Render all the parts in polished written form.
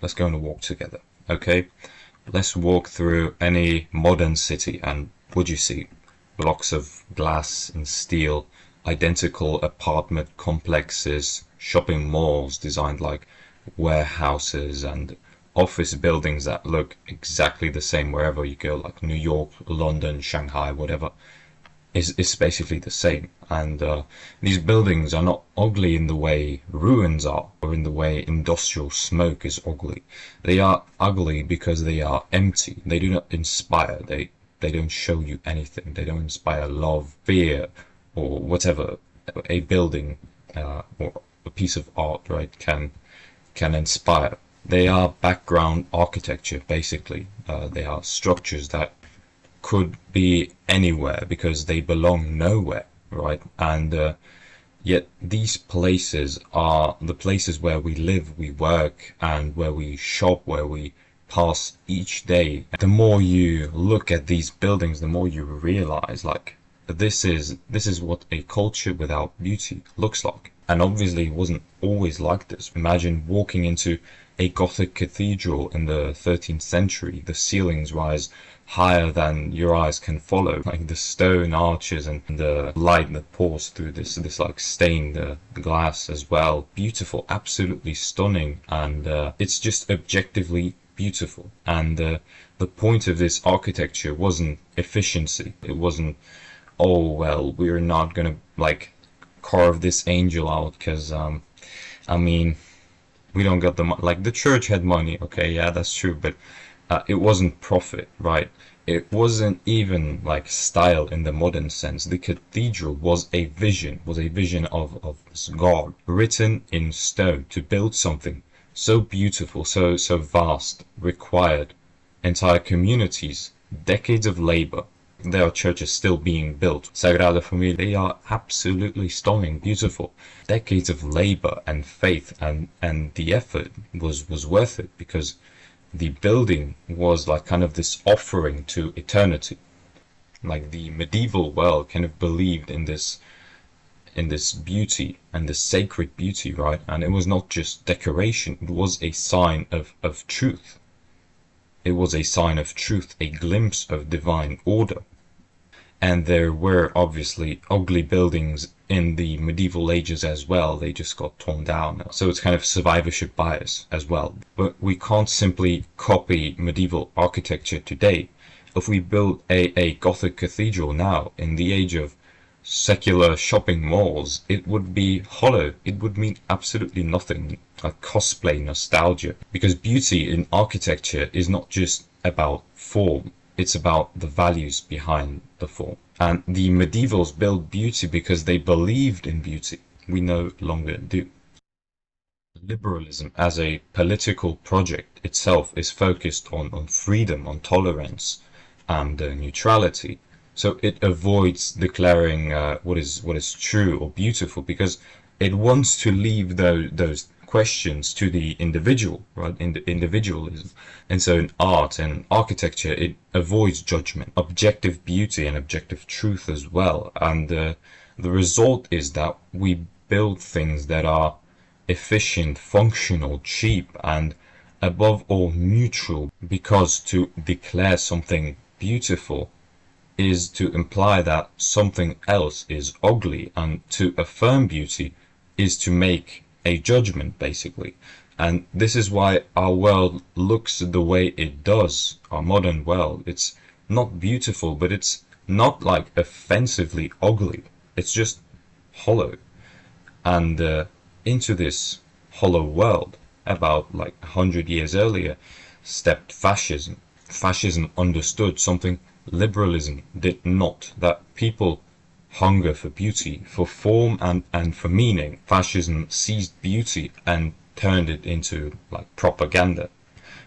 Let's go on a walk together, okay? Let's walk through any modern city, and what do you see? Blocks of glass and steel, identical apartment complexes, shopping malls designed like warehouses, and office buildings that look exactly the same wherever you go, like New York, London, Shanghai, whatever. Is basically the same. And these buildings are not ugly in the way ruins are, or in the way industrial smoke is ugly. They are ugly because they are empty. They do not inspire. They don't show you anything. They don't inspire love, fear, or whatever a building or a piece of art, right, can inspire. They are background architecture, basically. They are structures that could be anywhere because they belong nowhere, right? And yet these places are the places where we live, we work, and where we shop, where we pass each day. The more you look at these buildings, the more you realize, like, this is what a culture without beauty looks like. And obviously it wasn't always like this. Imagine walking into a Gothic cathedral in the 13th century. The ceilings rise higher than your eyes can follow, like the stone arches and the light that pours through this like stained glass as well. Beautiful, absolutely stunning, and it's just objectively beautiful. And the point of this architecture wasn't efficiency. It wasn't, oh well, we're not gonna like carve this angel out because I mean, we don't got the money. Like, the church had money, okay, yeah, that's true, but it wasn't profit, right? It wasn't even like style in the modern sense. The cathedral was a vision of God written in stone. To build something so beautiful, so vast, required entire communities, decades of labor. There are churches still being built. Sagrada Familia, they are absolutely stunning, beautiful. Decades of labor and faith, and the effort was worth it because the building was like kind of this offering to eternity. Like, the medieval world kind of believed in this beauty and this sacred beauty, right? And it was not just decoration, it was a sign of truth. It was a sign of truth, a glimpse of divine order. And there were obviously ugly buildings in the medieval ages as well. They just got torn down. So it's kind of survivorship bias as well. But we can't simply copy medieval architecture today. If we build a Gothic cathedral now, in the age of secular shopping malls, it would be hollow. It would mean absolutely nothing. Like cosplay nostalgia. Because beauty in architecture is not just about form. It's about the values behind the form. And the medievals built beauty because they believed in beauty. We no longer do. Liberalism as a political project itself is focused on freedom, on tolerance, and neutrality. So it avoids declaring what is true or beautiful because it wants to leave those questions to the individual, right? In the individualism. And so in art and architecture, it avoids judgment, objective beauty and objective truth as well. And the result is that we build things that are efficient, functional, cheap, and above all neutral, because to declare something beautiful is to imply that something else is ugly, and to affirm beauty is to make a judgment, basically. And this is why our world looks the way it does, our modern world. It's not beautiful, but it's not like offensively ugly. It's just hollow. And into this hollow world, about like 100 years earlier, stepped fascism. Fascism understood something liberalism did not, that people hunger for beauty, for form and for meaning. Fascism seized beauty and turned it into like propaganda.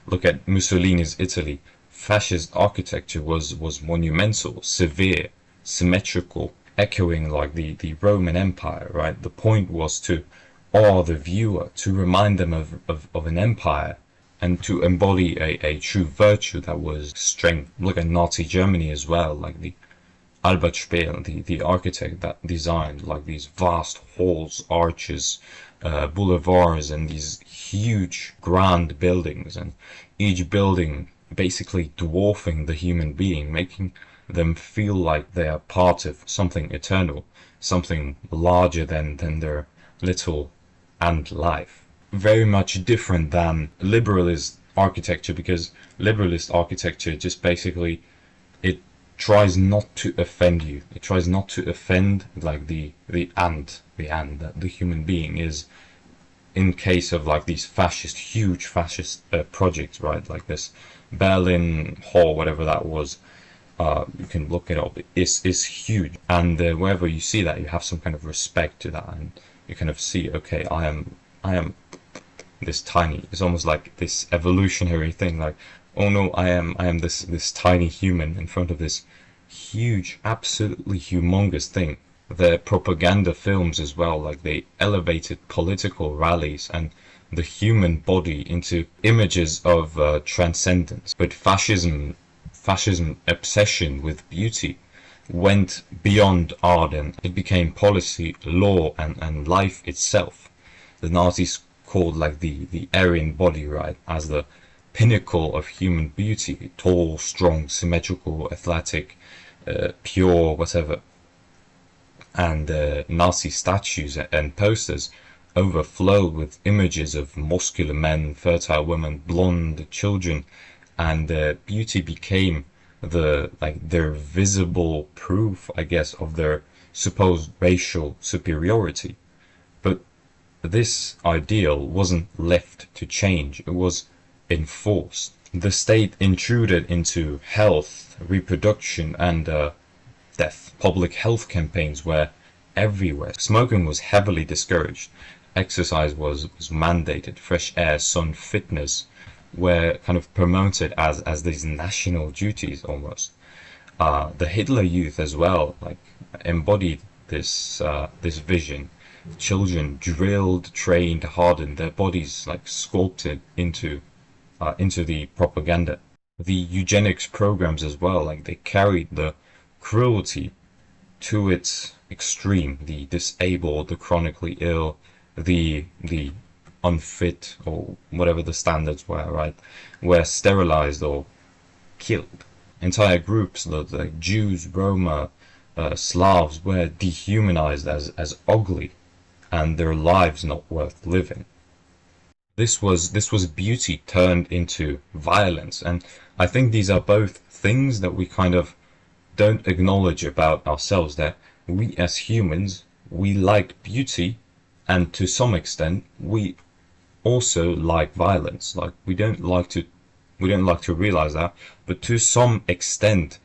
Look at Mussolini's Italy. Fascist architecture was monumental, severe, symmetrical, echoing like the Roman Empire, right? The point was to awe the viewer, to remind them of an empire, and to embody a true virtue that was strength. Look at Nazi Germany as well, like the Albert Speer, the architect that designed like these vast halls, arches, boulevards and these huge grand buildings, and each building basically dwarfing the human being, making them feel like they are part of something eternal, something larger than their little ant life. Very much different than liberalist architecture, because liberalist architecture just basically, it tries not to offend you. It tries not to offend like the ant, that the human being is, in case of like these huge fascist projects, right? Like this Berlin Hall, whatever that was. You can look it up. It's huge, and wherever you see that, you have some kind of respect to that, and you kind of see, okay, I am this tiny. It's almost like this evolutionary thing, like, oh no, I am this tiny human in front of this huge, absolutely humongous thing. The propaganda films as well, like they elevated political rallies and the human body into images of transcendence. But fascism obsession with beauty went beyond art, and it became policy, law, and life itself. The Nazis called like the Aryan body, right, as the pinnacle of human beauty: tall, strong, symmetrical, athletic, pure, whatever. And Nazi statues and posters overflowed with images of muscular men, fertile women, blonde children, and beauty became their visible proof, I guess, of their supposed racial superiority. But this ideal wasn't left to change, it was enforced. The state intruded into health, reproduction, and death. Public health campaigns were everywhere. Smoking was heavily discouraged. Exercise was mandated. Fresh air, sun, fitness were kind of promoted as these national duties almost. The Hitler Youth as well, like, embodied this vision. Children drilled, trained, hardened, their bodies like sculpted into the propaganda. The eugenics programs as well, like they carried the cruelty to its extreme. The disabled, the chronically ill, the unfit, or whatever the standards were, right, were sterilized or killed. Entire groups, like Jews, Roma, Slavs, were dehumanized as ugly, and their lives not worth living. This was beauty turned into violence, and I think these are both things that we kind of don't acknowledge about ourselves, that we as humans, we like beauty, and to some extent we also like violence. Like, we don't like to realize that, but to some extent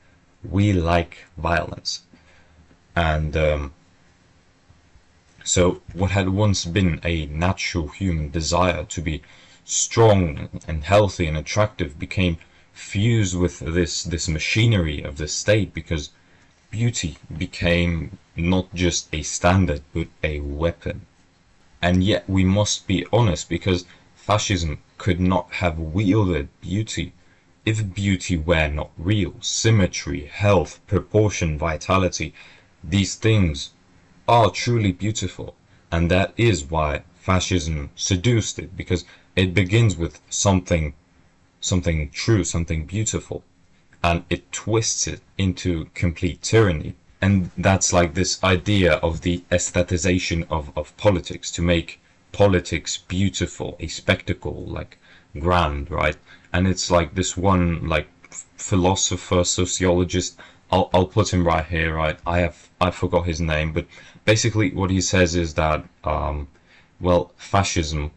we like violence. And so what had once been a natural human desire to be strong and healthy and attractive became fused with this machinery of the state, because beauty became not just a standard but a weapon. And yet we must be honest, because fascism could not have wielded beauty if beauty were not real. Symmetry, health, proportion, vitality, these things are truly beautiful, and that is why fascism seduced it, because it begins with something true, something beautiful, and it twists it into complete tyranny. And that's like this idea of the aesthetization of politics, to make politics beautiful, a spectacle, like grand, right? And it's like this one, like, philosopher, sociologist, I'll put him right here, right? I forgot his name, but basically what he says is that well, fascism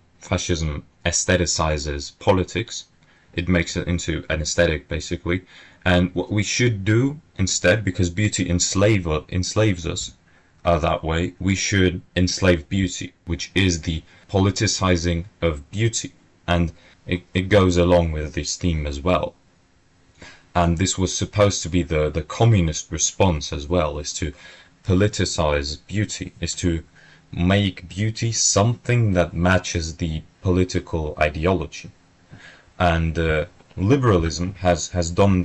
aestheticizes politics. It makes it into an aesthetic, basically. And what we should do instead, because beauty enslaves us that way, we should enslave beauty, which is the politicizing of beauty. And it goes along with this theme as well. And this was supposed to be the communist response as well, is to politicize beauty, is to make beauty something that matches the political ideology. And liberalism has done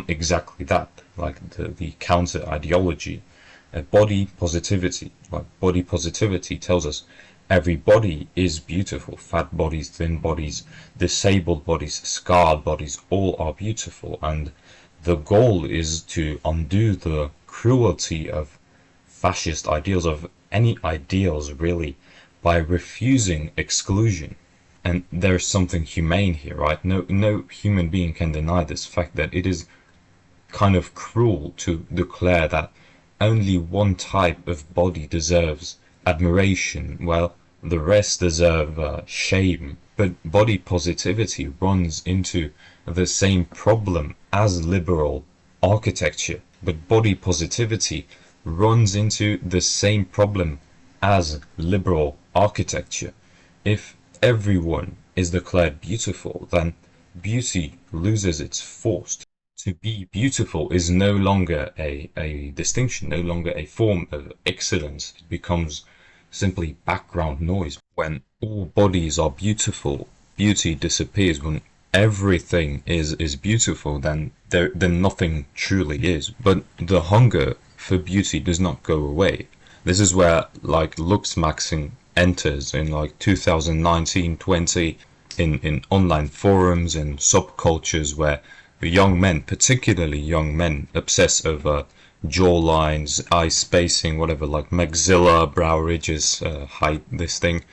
exactly that, like the counter ideology, body positivity. Like, body positivity tells us Every body is beautiful. Fat bodies, thin bodies, disabled bodies, scarred bodies, all are beautiful. And the goal is to undo the cruelty of fascist ideals, of any ideals really, by refusing exclusion. And there's something humane here, right? No human being can deny this fact that it is kind of cruel to declare that only one type of body deserves admiration, while the rest deserve shame. But body positivity runs into the same problem as liberal architecture. But body positivity runs into the same problem as liberal architecture. If everyone is declared beautiful, then beauty loses its force. To be beautiful is no longer a distinction, no longer a form of excellence. It becomes simply background noise. When all bodies are beautiful, beauty disappears. When everything is beautiful, then nothing truly is. But the hunger for beauty does not go away. This is where like looksmaxing enters in like 2019-20 in online forums and subcultures where young men, particularly young men, obsess over jaw lines, eye spacing, whatever, like maxilla, brow ridges, height, this thing.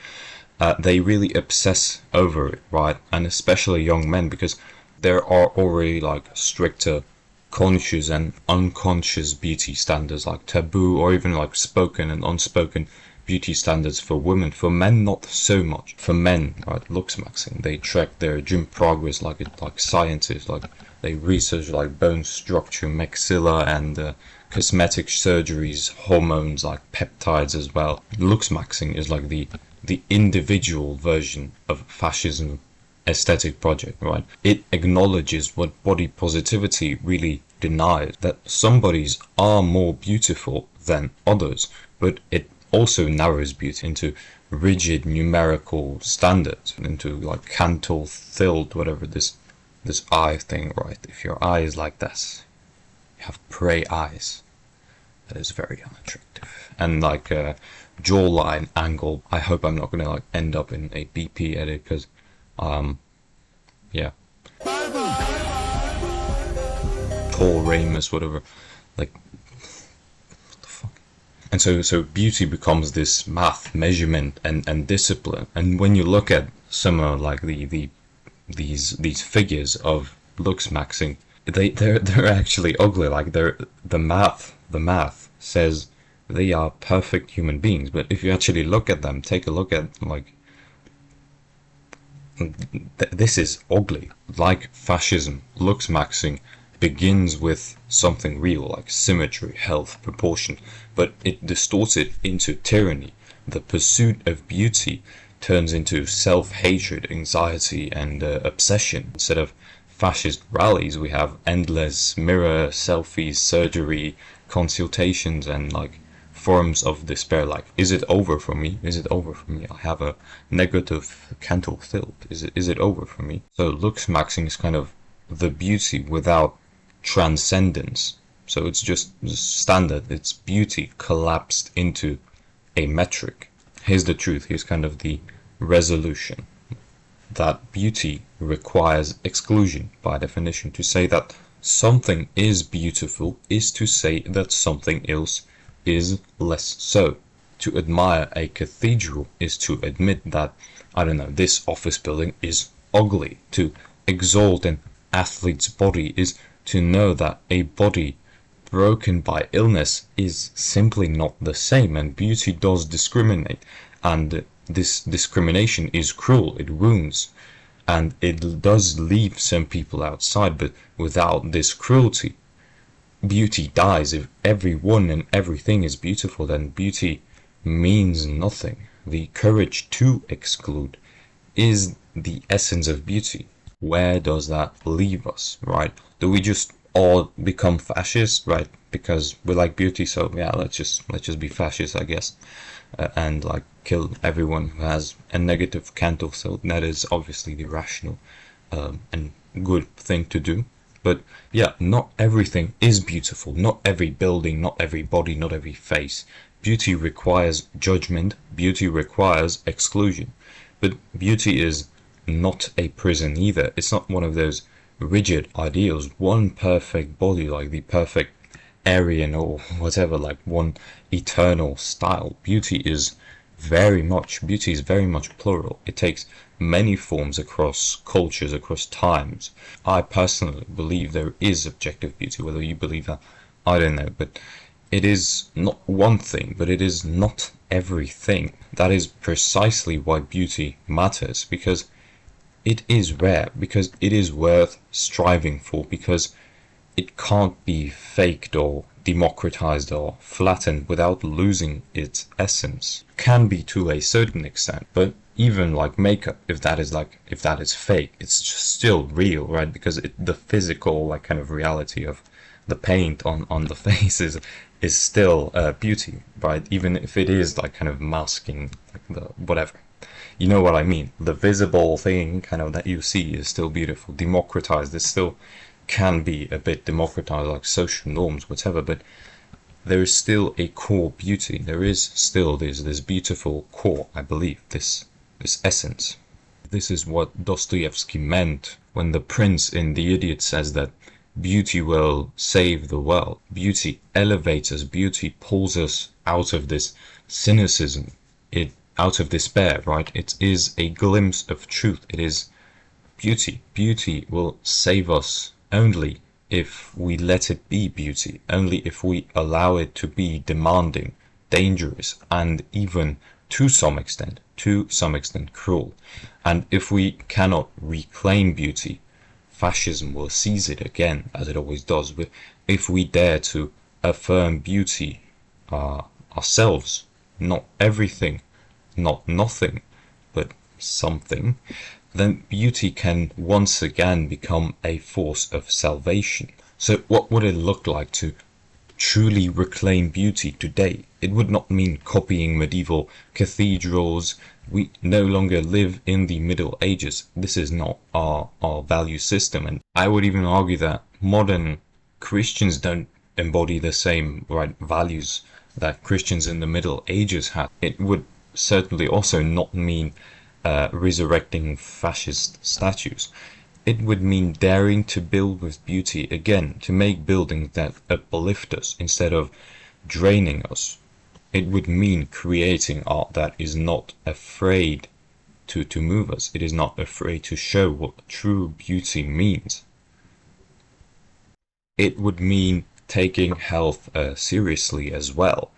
They really obsess over it, right? And especially young men, because there are already like stricter conscious and unconscious beauty standards, like taboo or even like spoken and unspoken beauty standards for women. For men, not so much. For men, right, looksmaxing, they track their gym progress like scientists, like they research like bone structure, maxilla, and cosmetic surgeries, hormones like peptides as well. Looksmaxing is like the individual version of fascism aesthetic project, right? It acknowledges what body positivity really denies, that some bodies are more beautiful than others, but it also narrows beauty into rigid numerical standards, into like Cantor filled, whatever this eye thing, right? If your eye is like this, you have prey eyes. That is very unattractive. And like jawline angle. I hope I'm not gonna like end up in a BP edit because, yeah. Paul Ramus, whatever. Like, what the fuck? And so beauty becomes this math, measurement, and discipline. And when you look at some like these figures of looks maxing, they're actually ugly. Like the math says they are perfect human beings, but if you actually look at them, take a look at like this is ugly. Like fascism, looks maxing begins with something real like symmetry, health, proportion, but it distorts it into tyranny. The pursuit of beauty turns into self-hatred, anxiety, and obsession. Instead of fascist rallies, we have endless mirror, selfies, surgery, consultations, and like forms of despair. Like, is it over for me? Is it over for me? I have a negative Cantor tilt. Is it over for me? So looks maxing is kind of the beauty without transcendence. So it's just standard. It's beauty collapsed into a metric. Here's the truth. Here's kind of the resolution. That beauty requires exclusion by definition. To say that something is beautiful is to say that something else is less so. To admire a cathedral is to admit that, I don't know, this office building is ugly. To exalt an athlete's body is to know that a body broken by illness is simply not the same, and beauty does discriminate, and this discrimination is cruel. It wounds, and it does leave some people outside, but without this cruelty, beauty dies. If everyone and everything is beautiful, then beauty means nothing. The courage to exclude is the essence of beauty. Where does that leave us, right? Do we just all become fascists, right? Because we like beauty, so yeah, let's just be fascists, I guess, and like kill everyone who has a negative Cantor. So that is obviously the rational and good thing to do. But yeah, not everything is beautiful. Not every building, not every body, not every face. Beauty requires judgment. Beauty requires exclusion. But beauty is not a prison either. It's not one of those rigid ideals. One perfect body, like the perfect Aryan or whatever, like one eternal style. Beauty is very much plural. It takes many forms across cultures, across times. I personally believe there is objective beauty. Whether you believe that, I don't know, but it is not one thing, but it is not everything. That is precisely why beauty matters, because it is rare, because it is worth striving for, because it can't be faked or democratized or flattened without losing its essence. Can be to a certain extent, but even like makeup, if that is fake, it's just still real, right? Because the physical like kind of reality of the paint on the face is still beauty, right? Even if it is like kind of masking like the whatever. You know what I mean? The visible thing kind of that you see is still beautiful. Democratized is still can be a bit democratized, like social norms, whatever, but there is still a core beauty. There is still this beautiful core, I believe, this essence. This is what Dostoevsky meant when the prince in The Idiot says that beauty will save the world. Beauty elevates us, beauty pulls us out of this cynicism, out of despair, right? It is a glimpse of truth. It is beauty. Beauty will save us only if we let it be beauty, only if we allow it to be demanding, dangerous, and even to some extent cruel. And if we cannot reclaim beauty, fascism will seize it again, as it always does. But if we dare to affirm beauty ourselves, not everything, not nothing, but something, then beauty can once again become a force of salvation. So what would it look like to truly reclaim beauty today? It would not mean copying medieval cathedrals. We no longer live in the Middle Ages. This is not our value system. And I would even argue that modern Christians don't embody the same values that Christians in the Middle Ages had. It would certainly also not mean resurrecting fascist statues. It would mean daring to build with beauty again, to make buildings that uplift us instead of draining us. It would mean creating art that is not afraid to move us. It is not afraid to show what true beauty means. It would mean taking health seriously as well.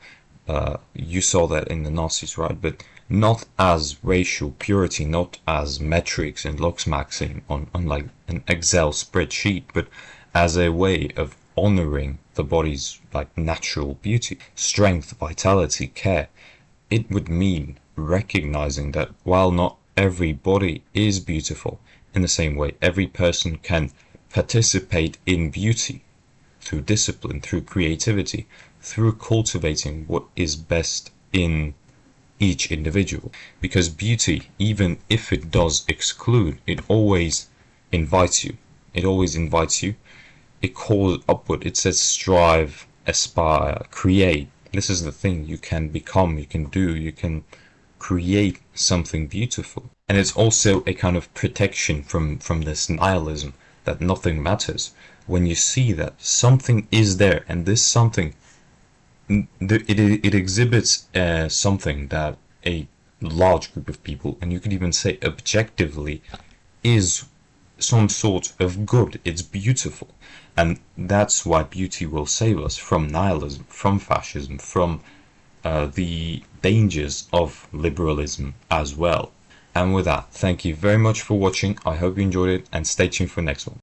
You saw that in the Nazis, right? But not as racial purity, not as metrics and logsmaxing on like an Excel spreadsheet, but as a way of honoring the body's like natural beauty, strength, vitality, care. It would mean recognizing that while not every body is beautiful, in the same way every person can participate in beauty through discipline, through creativity, through cultivating what is best in each individual. Because beauty, even if it does exclude, it always invites you. It always invites you. It calls upward. It says strive, aspire, create. This is the thing you can become, you can do, you can create something beautiful. And it's also a kind of protection from this nihilism that nothing matters. When you see that something is there, and this something it exhibits something that a large group of people, and you could even say objectively, is some sort of good. It's beautiful. And that's why beauty will save us from nihilism, from fascism, from the dangers of liberalism as well. And with that, thank you very much for watching. I hope you enjoyed it, and stay tuned for the next one.